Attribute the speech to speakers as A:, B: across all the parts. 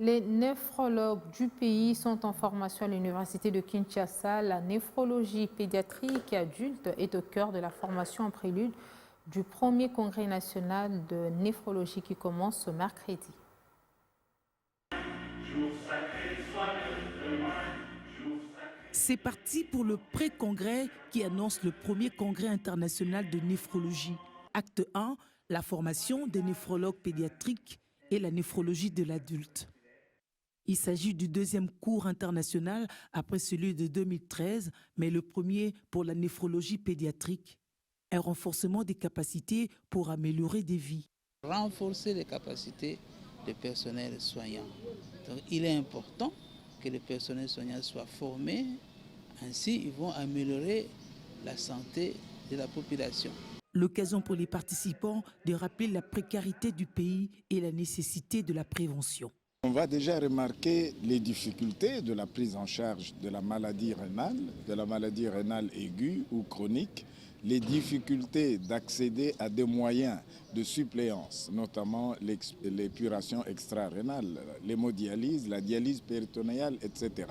A: Les néphrologues du pays sont en formation à l'Université de Kinshasa. La néphrologie pédiatrique et adulte est au cœur de la formation en prélude du premier congrès national de néphrologie qui commence ce mercredi.
B: C'est parti pour le pré-congrès qui annonce le premier congrès international de néphrologie. Acte 1, la formation des néphrologues pédiatriques et la néphrologie de l'adulte. Il s'agit du deuxième cours international après celui de 2013, mais le premier pour la néphrologie pédiatrique. Un renforcement des capacités pour améliorer des vies.
C: Renforcer les capacités du personnel soignant. Donc, il est important que le personnel soignant soit formé, ainsi ils vont améliorer la santé de la population.
B: L'occasion pour les participants de rappeler la précarité du pays et la nécessité de la prévention.
D: On va déjà remarquer les difficultés de la prise en charge de la maladie rénale aiguë ou chronique, les difficultés d'accéder à des moyens de suppléance, notamment l'épuration extra-rénale, l'hémodialyse, la dialyse péritonéale, etc.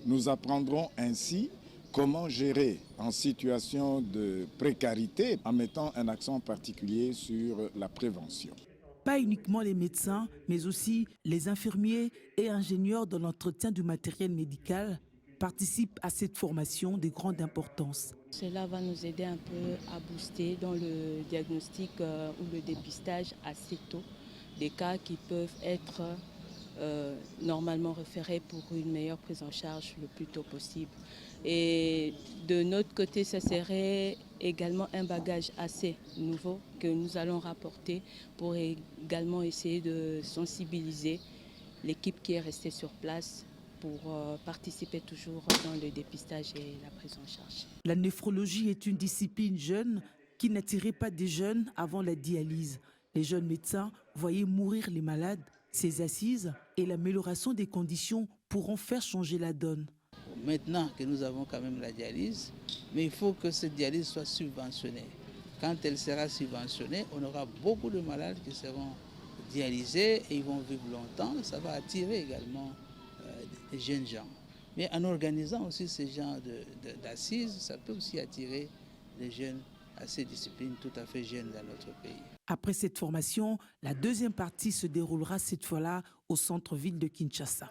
D: Nous apprendrons ainsi comment gérer en situation de précarité en mettant un accent particulier sur la prévention.
B: Pas uniquement les médecins, mais aussi les infirmiers et ingénieurs dans l'entretien du matériel médical participent à cette formation de grande importance.
E: Cela va nous aider un peu à booster dans le diagnostic ou le dépistage assez tôt des cas qui peuvent être normalement référés pour une meilleure prise en charge le plus tôt possible. Et de notre côté, ça serait également un bagage assez nouveau que nous allons rapporter pour également essayer de sensibiliser l'équipe qui est restée sur place pour participer toujours dans le dépistage et la prise en charge.
B: La néphrologie est une discipline jeune qui n'attirait pas des jeunes avant la dialyse. Les jeunes médecins voyaient mourir les malades. Ces assises et l'amélioration des conditions pourront faire changer la donne.
C: Maintenant que nous avons quand même la dialyse, mais il faut que cette dialyse soit subventionnée. Quand elle sera subventionnée, on aura beaucoup de malades qui seront dialysés et ils vont vivre longtemps. Ça va attirer également des jeunes gens. Mais en organisant aussi ces genres d'assises, ça peut aussi attirer des jeunes à ces disciplines tout à fait jeunes dans notre pays.
B: Après cette formation, la deuxième partie se déroulera cette fois-là au centre-ville de Kinshasa.